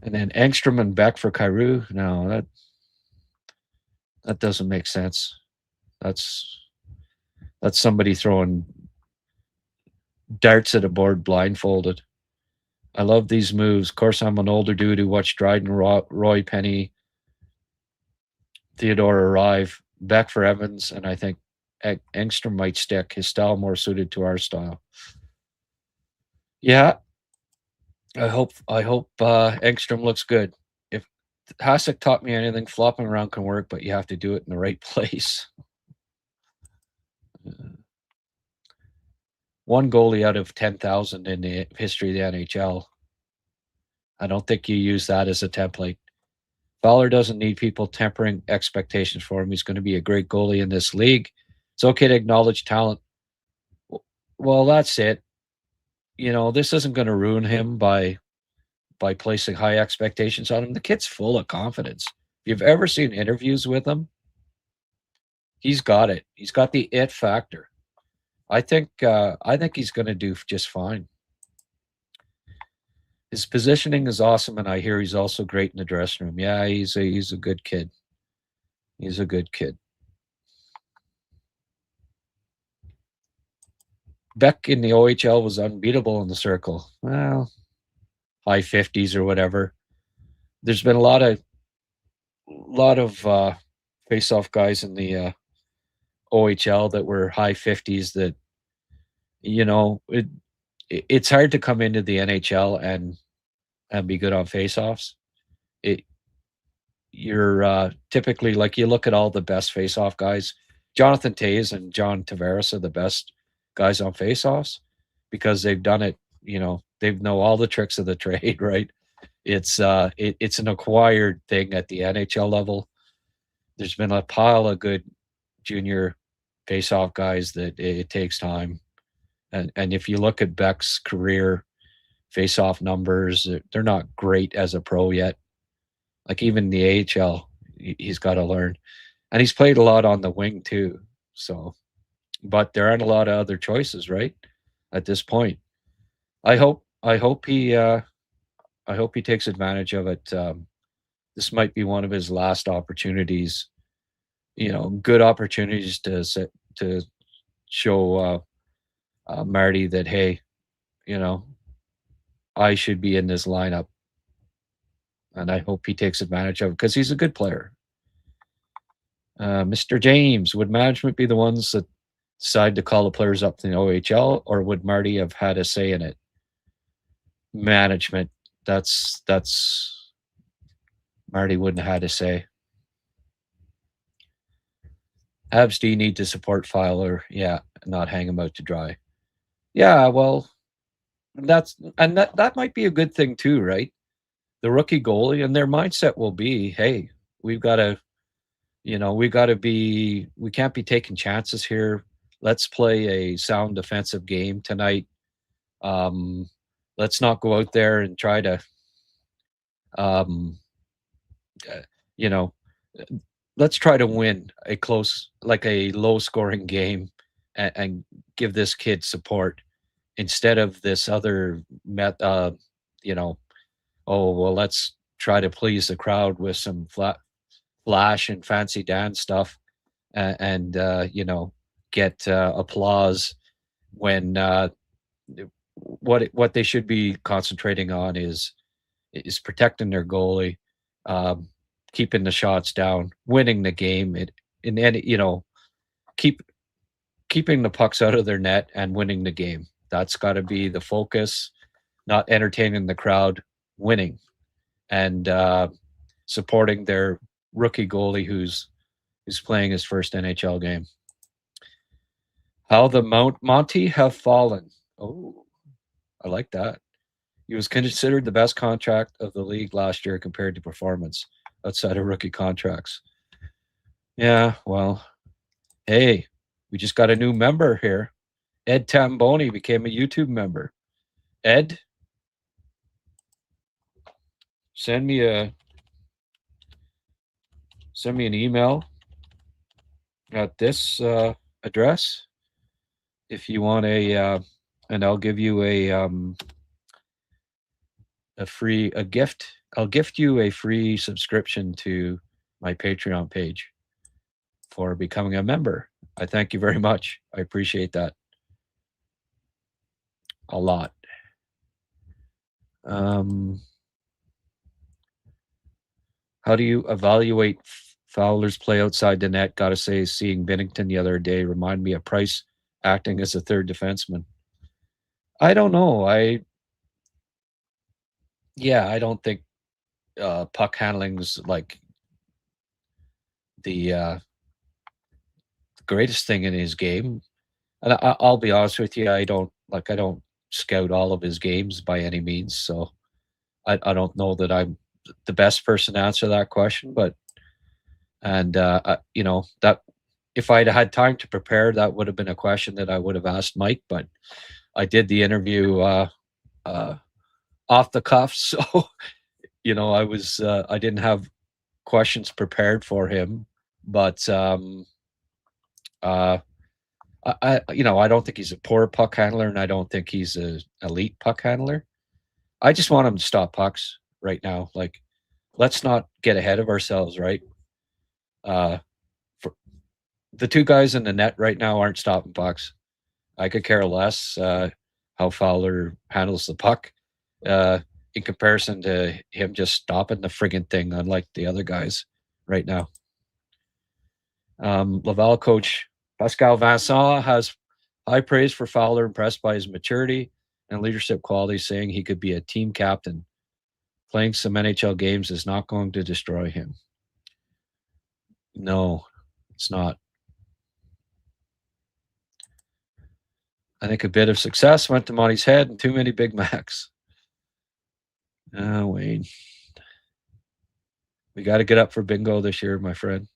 And then Engstrom and Beck for Carew? No, that doesn't make sense. That's somebody throwing darts at a board blindfolded. I love these moves. Of course, I'm an older dude who watched Dryden, Roy Penny, Theodore arrive. Beck for Evans, and I think Engstrom might stick. His style more suited to our style. Yeah, I hope Engstrom looks good. If Hasek taught me anything, flopping around can work, but you have to do it in the right place. one goalie out of 10,000 in the history of the NHL. I don't think you use that as a template. Fowler doesn't need people tempering expectations for him. He's going to be a great goalie in this league. It's okay to acknowledge talent. Well, that's it. This isn't going to ruin him by placing high expectations on him. The kid's full of confidence. If you've ever seen interviews with him, he's got it. He's got the it factor. I think he's going to do just fine. His positioning is awesome, and I hear he's also great in the dressing room. Yeah, he's a good kid. He's a good kid. Beck in the OHL was unbeatable in the circle. Well, high 50s or whatever. There's been a lot of face-off guys in the OHL that were high 50s that, it's hard to come into the NHL and be good on face-offs. You're typically, like, you look at all the best face-off guys. Jonathan Toews and John Tavares are the best guys on face-offs because they've done it. They know all the tricks of the trade, right? It's an acquired thing at the NHL level. There's been a pile of good junior face-off guys that it takes time. And if you look at Beck's career face-off numbers, they're not great as a pro yet. Like, even the AHL, he's got to learn. And he's played a lot on the wing too. So, but there aren't a lot of other choices, right? At this point. I hope he takes advantage of it. This might be one of his last opportunities, good opportunities to show Marty that, hey, I should be in this lineup. And I hope he takes advantage of it because he's a good player. Mr. James, would management be the ones that decide to call the players up to the OHL, or would Marty have had a say in it? Management. That's Marty wouldn't have had a say. Habs do need to support Fowler, yeah, not hang him out to dry. Yeah, well, that might be a good thing too, right? The rookie goalie, and their mindset will be, hey, we can't be taking chances here. Let's play a sound defensive game tonight. Let's not go out there and try to, let's try to win a close, like a low scoring game and give this kid support instead of this other oh, well, let's try to please the crowd with some flash and fancy dance stuff and get applause when what they should be concentrating on is protecting their goalie, keeping the shots down, winning the game, keeping the pucks out of their net and winning the game. That's got to be the focus, not entertaining the crowd, winning, and supporting their rookie goalie who's playing his first NHL game. How the Monty have fallen. Oh, I like that. He was considered the best contract of the league last year compared to performance outside of rookie contracts. Yeah, well, hey, we just got a new member here. Ed Tamboni became a YouTube member. Ed, send me an email at this address if you want and I'll give you a gift. I'll gift you a free subscription to my Patreon page for becoming a member. I thank you very much. I appreciate that a lot. How do you evaluate Fowler's play outside the net? Got to say, seeing Binnington the other day remind me of Price acting as a third defenseman. I don't know. I don't think puck handling's like the greatest thing in his game. And I'll be honest with you, I don't Like, I don't scout all of his games by any means, so I don't know that I'm the best person to answer that question. But that if I'd had time to prepare, that would have been a question that I would have asked Mike. But I did the interview off the cuff, so I didn't have questions prepared for him. But I don't think he's a poor puck handler, and I don't think he's an elite puck handler. I just want him to stop pucks right now. Like, let's not get ahead of ourselves, right? For the two guys in the net right now aren't stopping pucks. I could care less how Fowler handles the puck in comparison to him just stopping the friggin' thing, unlike the other guys right now. Laval coach Pascal Vincent has high praise for Fowler, impressed by his maturity and leadership qualities, saying he could be a team captain. Playing some NHL games is not going to destroy him. No, it's not. I think a bit of success went to Monty's head and too many Big Macs. Wayne. We got to get up for bingo this year, my friend.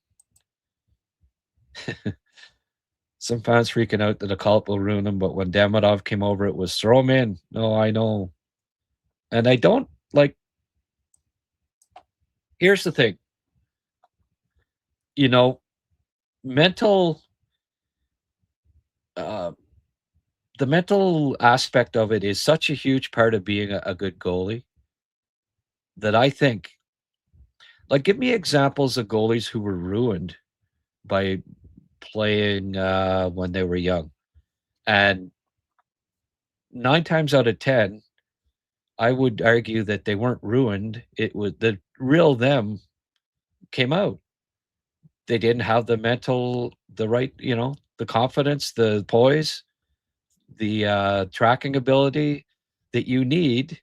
Some fans freaking out that a call will ruin him, but when Demidov came over, it was throw him in. No, I know. And I don't like. Here's the thing. Mental. The mental aspect of it is such a huge part of being a good goalie that I think, like, give me examples of goalies who were ruined by playing when they were young. And 9 times out of 10, I would argue that they weren't ruined. It was the real them came out. They didn't have the confidence, the poise, the tracking ability that you need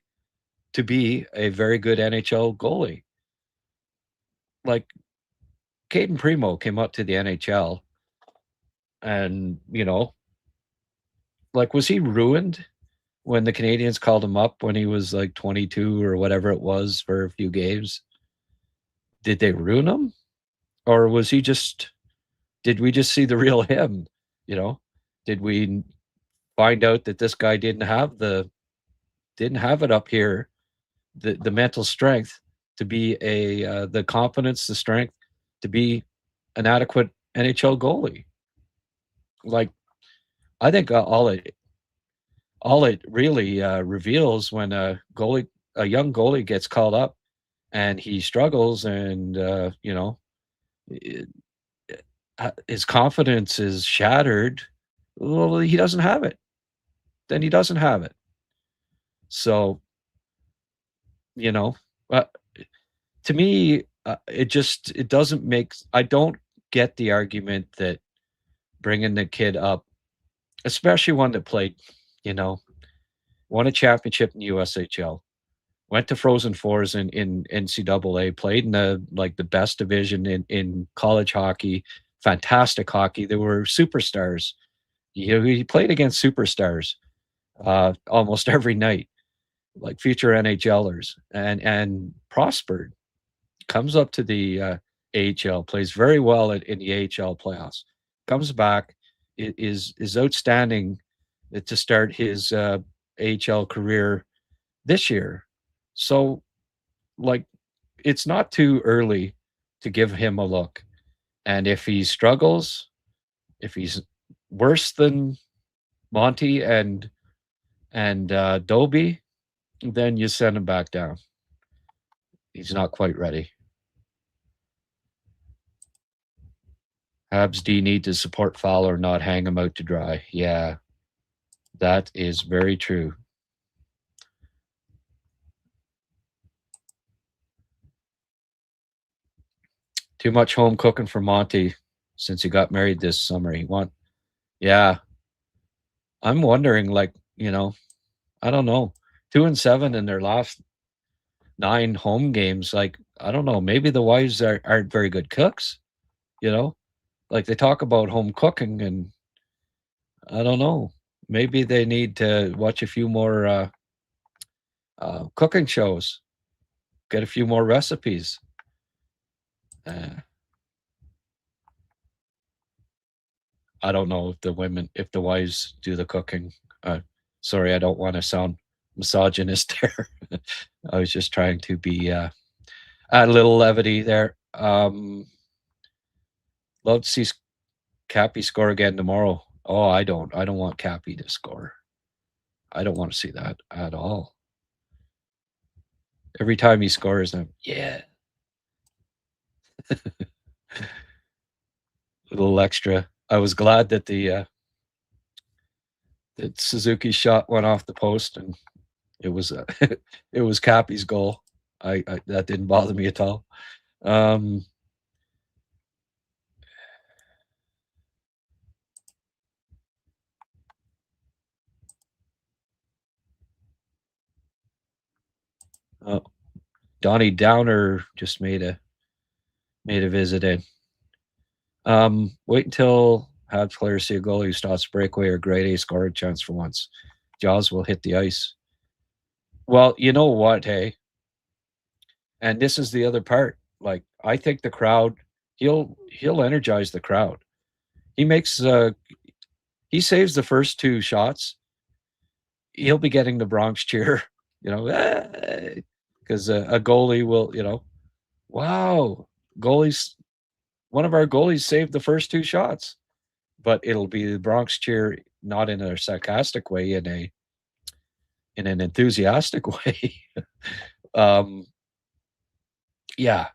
to be a very good NHL goalie. Like, Caden Primo came up to the NHL and, was he ruined when the Canadians called him up when he was like 22 or whatever it was for a few games? Did they ruin him? Or was he did we just see the real him? Did we find out that this guy didn't have it up here, the mental strength to be the confidence, the strength to be an adequate NHL goalie? Like, I think all it really reveals when a young goalie gets called up and he struggles and his confidence is shattered. Well, he doesn't have it. Then he doesn't have it. So, to me, it doesn't make. I don't get the argument that bringing the kid up, especially one that played, won a championship in the USHL, went to Frozen Fours in NCAA, played in the best division in college hockey, fantastic hockey. There were superstars. He played against superstars almost every night, like future NHLers, and prospered. Comes up to the AHL, plays very well in the AHL playoffs. Comes back, is outstanding to start his AHL career this year. So, it's not too early to give him a look. And if he struggles, if he's worse than Monty and Dobie, then you send him back down. He's not quite ready. Habs D need to support Fowler, not hang him out to dry. Yeah, that is very true. Too much home cooking for Monty since he got married this summer. Yeah. I'm wondering, I don't know, 2-7 in their last 9 home games. I don't know, maybe the wives aren't very good cooks, they talk about home cooking, and I don't know. maybe they need to watch a few more cooking shows, get a few more recipes. I don't know if the wives do the cooking. Sorry, I don't want to sound misogynist there. I was just trying to be add a little levity there. Love to see Cappy score again tomorrow. Oh, I don't want Cappy to score. I don't want to see that at all. Every time he scores, yeah. Little extra. I was glad that that Suzuki's shot went off the post and it was it was Cappy's goal. I that didn't bother me at all. Oh, Donnie Downer just made a visit in. Wait until Habs players see a goalie who stops breakaway or grade A scoring chance for once. Jaws will hit the ice. Well, you know what, hey? And this is the other part. Like, I think the crowd, he'll energize the crowd. He makes he saves the first two shots. He'll be getting the Bronx cheer, because a goalie will, wow, goalies. One of our goalies saved the first two shots, but it'll be the Bronx cheer, not in a sarcastic way, in an enthusiastic way. Yeah,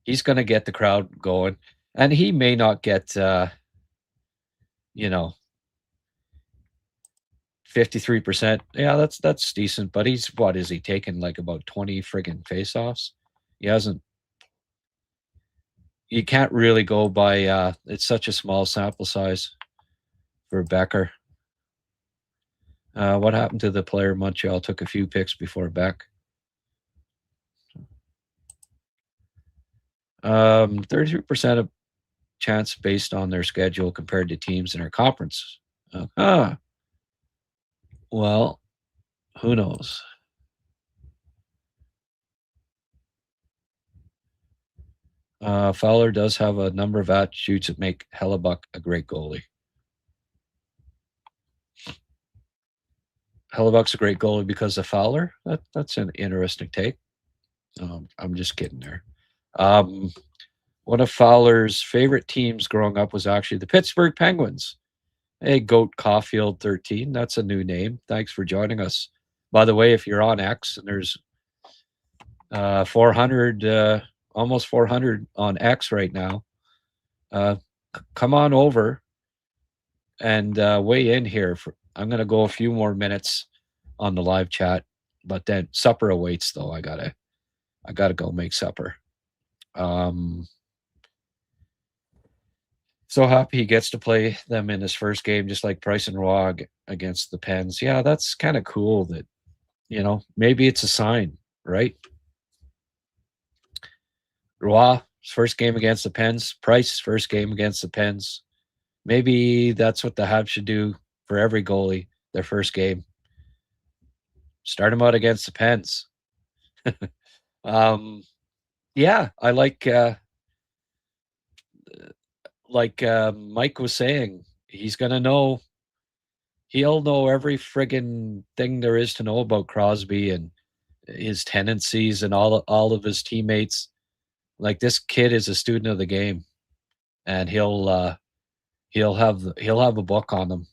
he's going to get the crowd going, and he may not get, 53%. Yeah, that's decent, but what is he taking, like about 20 friggin' face-offs? He hasn't. You can't really go by. It's such a small sample size for Becker. What happened to the player Montreal took a few picks before Beck? 33% of chance based on their schedule compared to teams in our conference. Well, who knows? Fowler does have a number of attributes that make Hellebuck a great goalie. Hellebuck's a great goalie because of Fowler? That's an interesting take. I'm just kidding there. One of Fowler's favorite teams growing up was actually the Pittsburgh Penguins. Hey, Goat Caulfield 13. That's a new name. Thanks for joining us. By the way, if you're on X and there's 400, almost 400 on X right now, come on over and weigh in here. I'm going to go a few more minutes on the live chat, but then supper awaits, though. I gotta go make supper. So happy he gets to play them in his first game, just like Price and Roy against the Pens. Yeah, that's kind of cool that, maybe it's a sign, right? Roy, first game against the Pens. Price, first game against the Pens. Maybe that's what the Habs should do for every goalie, their first game. Start them out against the Pens. Yeah, I like Mike was saying, he'll know every friggin' thing there is to know about Crosby and his tendencies and all of his teammates. Like, this kid is a student of the game, and he'll have a book on them,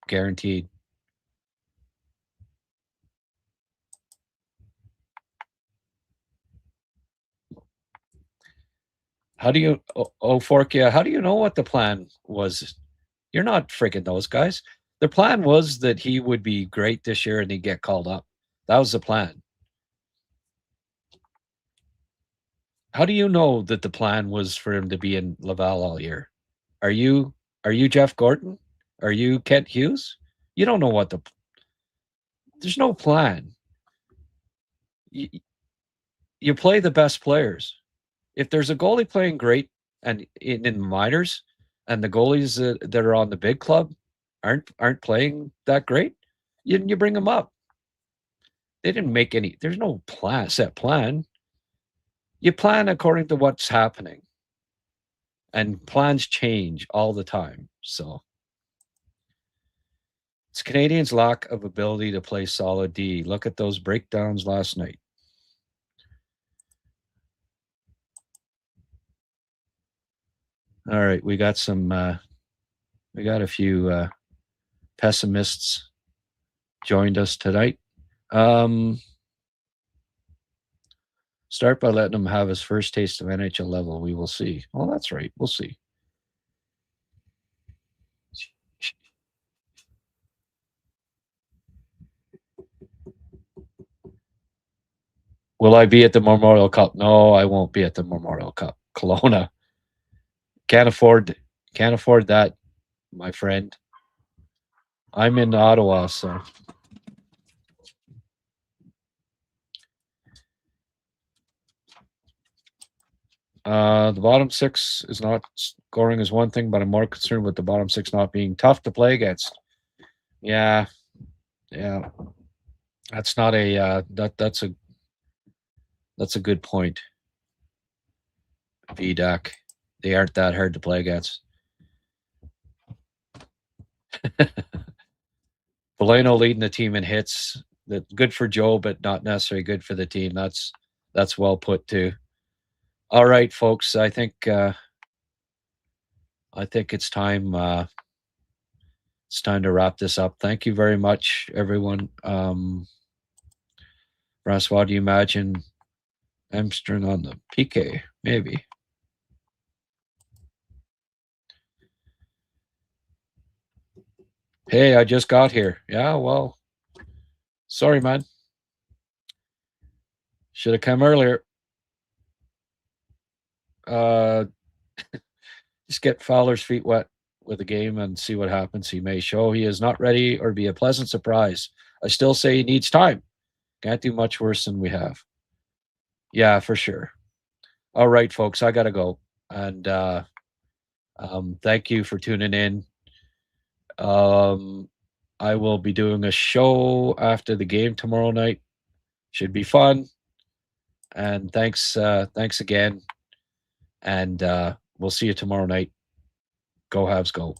guaranteed. How do you, Forkia, how do you know what the plan was? You're not freaking those guys. The plan was that he would be great this year and he'd get called up. That was the plan. How do you know that the plan was for him to be in Laval all year? Are you Jeff Gordon? Are you Kent Hughes? You don't know there's no plan. You play the best players. If there's a goalie playing great and in minors, and the goalies that are on the big club aren't playing that great, you bring them up. They didn't make any. There's no set plan. You plan according to what's happening, and plans change all the time. So it's Canadians' lack of ability to play solid D. Look at those breakdowns last night. All right, we got a few pessimists joined us tonight. Start by letting him have his first taste of NHL level. We will see. Well, that's right. We'll see. Will I be at the Memorial Cup? No, I won't be at the Memorial Cup. Kelowna. Can't afford that, my friend. I'm in Ottawa, so. The bottom six is not scoring is one thing, but I'm more concerned with the bottom six not being tough to play against. Yeah. That's not a that's a good point. VDAC. They aren't that hard to play against. Valeno leading the team in hits. That good for Joe, but not necessarily good for the team. That's well put too. All right, folks. I think it's time. It's time to wrap this up. Thank you very much, everyone. Francois, do you imagine Armstrong on the PK? Maybe. Hey, I just got here. Yeah, well, sorry, man. Should have come earlier. Just get Fowler's feet wet with the game and see what happens. He may show he is not ready or be a pleasant surprise. I still say he needs time. Can't do much worse than we have. Yeah, for sure. All right, folks, I got to go. And thank you for tuning in. I will be doing a show after the game tomorrow night. Should be fun. And thanks again. And we'll see you tomorrow night. Go Habs, go.